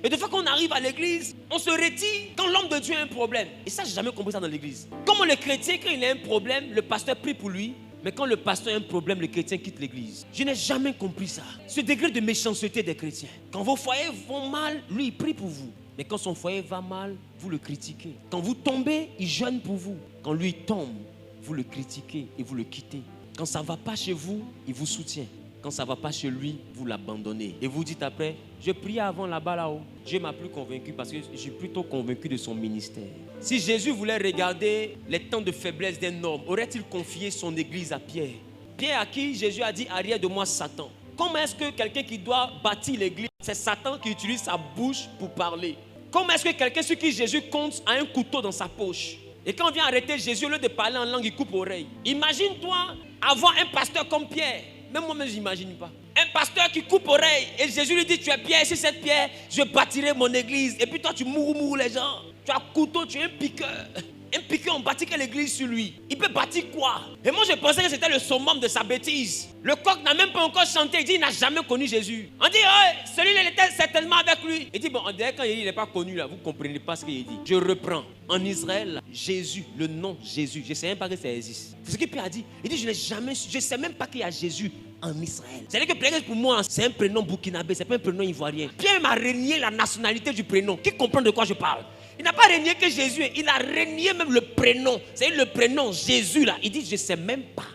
Et des fois qu'on arrive à l'église, on se retire quand l'homme de Dieu a un problème. Et ça, j'ai jamais compris ça dans l'église. Comment le chrétien, quand il a un problème, le pasteur prie pour lui. Mais quand le pasteur a un problème, le chrétien quitte l'église. Je n'ai jamais compris ça. Ce degré de méchanceté des chrétiens. Quand vos foyers vont mal, lui, il prie pour vous. Mais quand son foyer va mal, vous le critiquez. Quand vous tombez, il jeûne pour vous. Quand lui tombe, vous le critiquez et vous le quittez. Quand ça ne va pas chez vous, il vous soutient. Quand ça ne va pas chez lui, vous l'abandonnez. Et vous dites après, je priais avant là-bas, là-haut. Dieu m'a plus convaincu parce que je suis plutôt convaincu de son ministère. Si Jésus voulait regarder les temps de faiblesse d'un homme, aurait-il confié son église à Pierre? Pierre à qui Jésus a dit, arrière de moi Satan. Comment est-ce que quelqu'un qui doit bâtir l'église, c'est Satan qui utilise sa bouche pour parler? Comment est-ce que quelqu'un sur qui Jésus compte a un couteau dans sa poche? Et quand on vient arrêter Jésus, au lieu de parler en langue, il coupe oreille. Imagine-toi avoir un pasteur comme Pierre. Même moi-même, je n'imagine pas. Un pasteur qui coupe oreille et Jésus lui dit, tu es Pierre, c'est cette pierre, je bâtirai mon église. Et puis toi, tu mourres les gens. Tu as couteau, tu es un piqueur. Un piqueur, on bâtit quelle église sur lui? Il peut bâtir quoi? Et moi, je pensais que c'était le summum de sa bêtise. Le coq n'a même pas encore chanté. Il dit, il n'a jamais connu Jésus. On dit, oh, celui-là, il était certainement avec lui. Il dit, bon, quand il n'est pas connu, là, vous ne comprenez pas ce qu'il dit. Je reprends. En Israël, Jésus, le nom Jésus, je ne sais même pas que ça existe. C'est ce que Pierre a dit. Il dit, je ne sais même pas qu'il y a Jésus en Israël. C'est-à-dire que Pierre, pour moi, c'est un prénom burkinabé, c'est pas un prénom ivoirien. Pierre m'a renié la nationalité du prénom. Qui comprend de quoi je parle? Il n'a pas renié que Jésus, il a renié même le prénom. C'est-à-dire le prénom Jésus là. Il dit, je ne sais même pas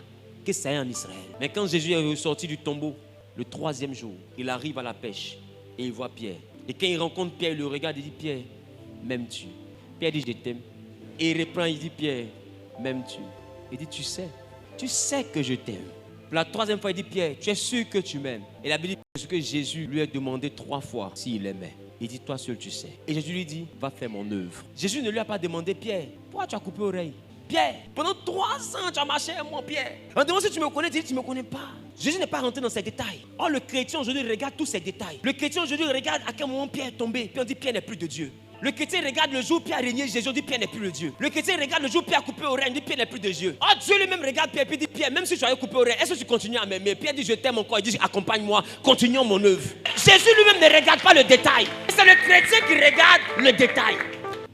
que c'est en Israël. Mais quand Jésus est ressorti du tombeau, le 3e jour, il arrive à la pêche et il voit Pierre. Et quand il rencontre Pierre, il le regarde et dit, Pierre, m'aimes-tu? Pierre dit, je t'aime. Et il reprend, il dit, Pierre, m'aimes-tu? Il dit, tu sais que je t'aime. Pour la 3e fois, il dit, Pierre, tu es sûr que tu m'aimes? Et la Bible dit, ce que Jésus lui a demandé 3 fois s'il aimait. Il dit, toi seul tu sais. Et Jésus lui dit, va faire mon œuvre. Jésus ne lui a pas demandé, Pierre, pourquoi tu as coupé l'oreille? Pierre, pendant 3 ans, tu as marché avec moi, Pierre. On demande si tu me connais, tu dis, tu ne me connais pas. Jésus n'est pas rentré dans ces détails. Or, le chrétien aujourd'hui regarde tous ces détails. Le chrétien aujourd'hui regarde à quel moment Pierre est tombé. Puis on dit, Pierre n'est plus de Dieu. Le chrétien regarde le jour où Pierre a régné Jésus, on dit Pierre n'est plus le Dieu. Le chrétien regarde le jour où Pierre a coupé l'oreille, on dit Pierre n'est plus de Dieu. Oh, Dieu lui-même regarde Pierre et dit, Pierre, même si tu avais coupé l'oreille, est-ce que tu continues à m'aimer? Pierre dit, je t'aime encore. Il dit, accompagne-moi, continuons mon œuvre. Jésus lui-même ne regarde pas le détail. C'est le chrétien qui regarde le détail.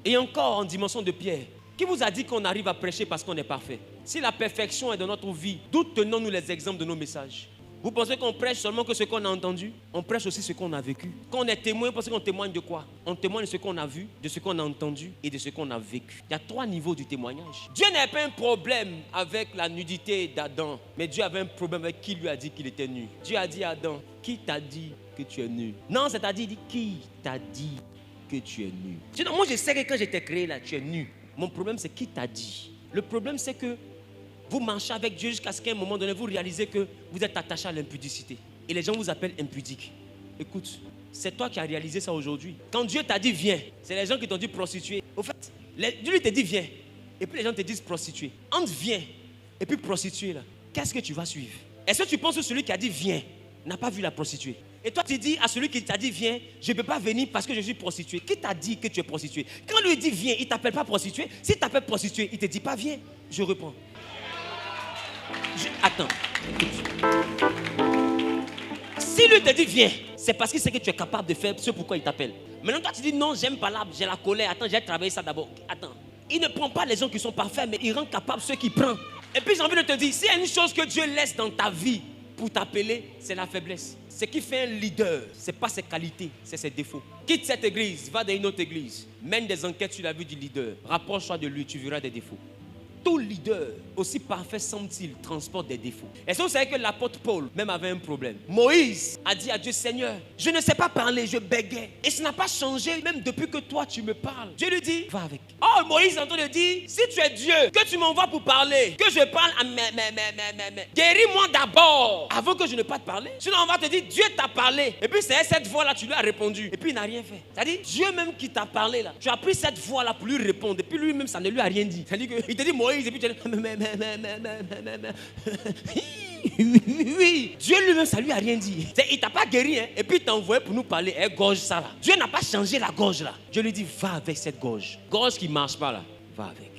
Et encore en dimension de Pierre, qui vous a dit qu'on arrive à prêcher parce qu'on est parfait? Si la perfection est dans notre vie, d'où tenons-nous les exemples de nos messages? Vous pensez qu'on prêche seulement que ce qu'on a entendu? On prêche aussi ce qu'on a vécu. Quand on est témoin, vous pensez qu'on témoigne de quoi? On témoigne de ce qu'on a vu, de ce qu'on a entendu et de ce qu'on a vécu. Il y a 3 niveaux du témoignage. Dieu n'avait pas un problème avec la nudité d'Adam, mais Dieu avait un problème avec qui lui a dit qu'il était nu. Dieu a dit à Adam, qui t'a dit que tu es nu? Non, c'est-à-dire, il dit, qui t'a dit que tu es nu? Sinon, moi je sais que quand j'étais créé là, tu es nu. Mon problème c'est qui t'a dit. Le problème c'est que vous marchez avec Dieu jusqu'à ce qu'à un moment donné, vous réalisez que vous êtes attaché à l'impudicité. Et les gens vous appellent impudique. Écoute, c'est toi qui as réalisé ça aujourd'hui. Quand Dieu t'a dit viens, c'est les gens qui t'ont dit prostituée. Au fait, Dieu lui t'a dit viens. Et puis les gens te disent prostituée. Entre viens et puis prostituée là, qu'est-ce que tu vas suivre? Est-ce que tu penses que celui qui a dit viens n'a pas vu la prostituée? Et toi tu dis à celui qui t'a dit viens, je ne peux pas venir parce que je suis prostituée. Qui t'a dit que tu es prostituée? Quand lui dit viens, il ne t'appelle pas prostituée. S'il t'appelle prostituée, il ne te dit pas viens. Je reprends. Attends. Si lui te dit viens, c'est parce qu'il sait que tu es capable de faire ce pourquoi il t'appelle. Maintenant toi tu dis non, j'aime pas là, j'ai la colère. Attends, j'ai travaillé ça d'abord. Attends. Il ne prend pas les gens qui sont parfaits, mais il rend capable ceux qui prennent. Et puis j'ai envie de te dire, s'il y a une chose que Dieu laisse dans ta vie pour t'appeler, c'est la faiblesse. Ce qui fait un leader, ce n'est pas ses qualités, c'est ses défauts. Quitte cette église, va dans une autre église, mène des enquêtes sur la vie du leader, rapproche-toi de lui, tu verras des défauts. Tout leader, aussi parfait semble-t-il, transporte des défauts. Est-ce que vous savez que l'apôtre Paul même avait un problème? Moïse a dit à Dieu, Seigneur, je ne sais pas parler, je bégayais. Et ça n'a pas changé même depuis que toi tu me parles. Dieu lui dit, va avec. Oh, Moïse est en train de dire, si tu es Dieu, que tu m'envoies pour parler, que je parle à guéris-moi d'abord, avant que je ne pas te parler. Sinon on va te dire, Dieu t'a parlé. Et puis c'est cette voix-là, tu lui as répondu. Et puis il n'a rien fait. C'est-à-dire, Dieu même qui t'a parlé là, tu as pris cette voix-là pour lui répondre. Et puis lui-même, ça ne lui a rien dit. C'est-à-dire qu'il te dit, Moïse, et puis tu as dit, oui, Dieu lui-même, ça lui a rien dit. Il ne t'a pas guéri, hein? Et puis il t'a envoyé pour nous parler. Gorge ça là. Dieu n'a pas changé la gorge là. Dieu lui dit, va avec cette gorge. Gorge qui ne marche pas là, va avec.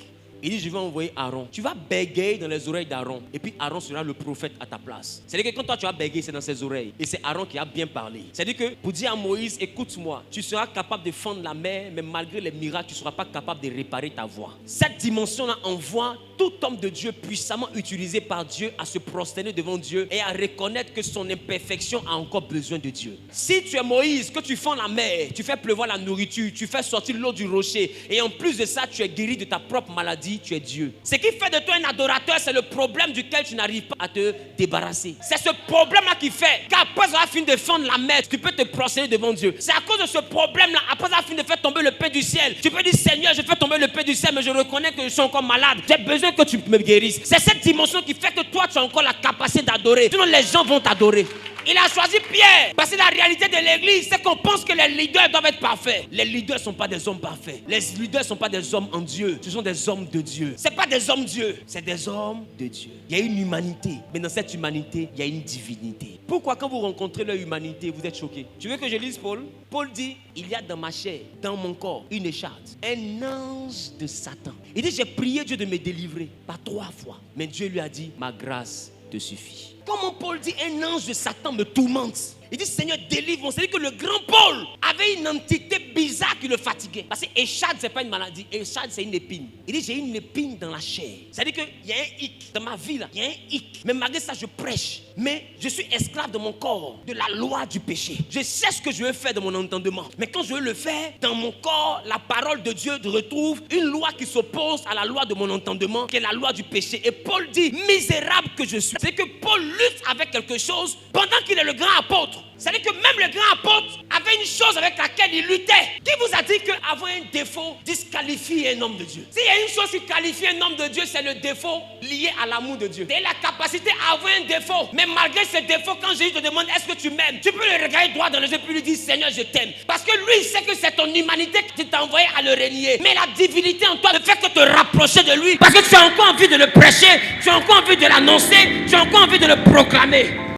Il dit, je vais envoyer Aaron. Tu vas bégayer dans les oreilles d'Aaron. Et puis Aaron sera le prophète à ta place. C'est-à-dire que quand toi tu vas bégayer, c'est dans ses oreilles. Et c'est Aaron qui a bien parlé. C'est-à-dire que pour dire à Moïse, écoute-moi, tu seras capable de fendre la mer, mais malgré les miracles, tu ne seras pas capable de réparer ta voix. Cette dimension-là envoie tout homme de Dieu puissamment utilisé par Dieu à se prosterner devant Dieu et à reconnaître que son imperfection a encore besoin de Dieu. Si tu es Moïse, que tu fends la mer, tu fais pleuvoir la nourriture, tu fais sortir l'eau du rocher et en plus de ça, tu es guéri de ta propre maladie, tu es Dieu. Ce qui fait de toi un adorateur, c'est le problème duquel tu n'arrives pas à te débarrasser. C'est ce problème-là qui fait qu'après avoir fini de fendre la mer, tu peux te prosterner devant Dieu. C'est à cause de ce problème-là, après avoir fini de faire tomber le pain du ciel, tu peux dire, Seigneur, je fais tomber le pain du ciel, mais je reconnais que je suis encore malade. J'ai besoin que tu me guérisses. C'est cette dimension qui fait que toi, tu as encore la capacité d'adorer. Sinon, les gens vont t'adorer. Il a choisi Pierre parce que la réalité de l'église, c'est qu'on pense que les leaders doivent être parfaits. Les leaders ne sont pas des hommes parfaits. Les leaders ne sont pas des hommes en Dieu. Ce sont des hommes de Dieu. Ce ne sont pas des hommes Dieu, c'est des hommes de Dieu. Il y a une humanité, mais dans cette humanité, il y a une divinité. Pourquoi quand vous rencontrez leur humanité, vous êtes choqués? Tu veux que je lise Paul? Paul dit, il y a dans ma chair, dans mon corps, une écharpe, un ange de Satan. Il dit, j'ai prié Dieu de me délivrer par 3 fois. Mais Dieu lui a dit, ma grâce te suffit. Comment Paul dit, un ange de Satan me tourmente? Il dit, Seigneur, délivre-moi. C'est-à-dire que le grand Paul avait une entité bizarre qui le fatiguait. Parce que échade, ce n'est pas une maladie. Échade, c'est une épine. Il dit, j'ai une épine dans la chair. C'est-à-dire qu'il y a un hic. Dans ma vie, là, il y a un hic. Mais malgré ça, je prêche. Mais je suis esclave de mon corps, de la loi du péché. Je sais ce que je veux faire de mon entendement. Mais quand je veux le faire, dans mon corps, la parole de Dieu retrouve une loi qui s'oppose à la loi de mon entendement, qui est la loi du péché. Et Paul dit, misérable que je suis. C'est que Paul lutte avec quelque chose pendant qu'il est le grand apôtre. C'est-à-dire que même le grand apôtre avait une chose avec laquelle il luttait. Qui vous a dit qu'avoir un défaut disqualifie un homme de Dieu? S'il y a une chose qui qualifie un homme de Dieu, c'est le défaut lié à l'amour de Dieu. C'est la capacité à avoir un défaut. Mais malgré ce défaut, quand Jésus te demande est-ce que tu m'aimes, tu peux le regarder droit dans les yeux et lui dire Seigneur, je t'aime. Parce que lui, il sait que c'est ton humanité qui t'a envoyé à le renier. Mais la divinité en toi ne fait que te rapprocher de lui. Parce que tu as encore envie de le prêcher, tu as encore envie de l'annoncer, tu as encore envie de le proclamer.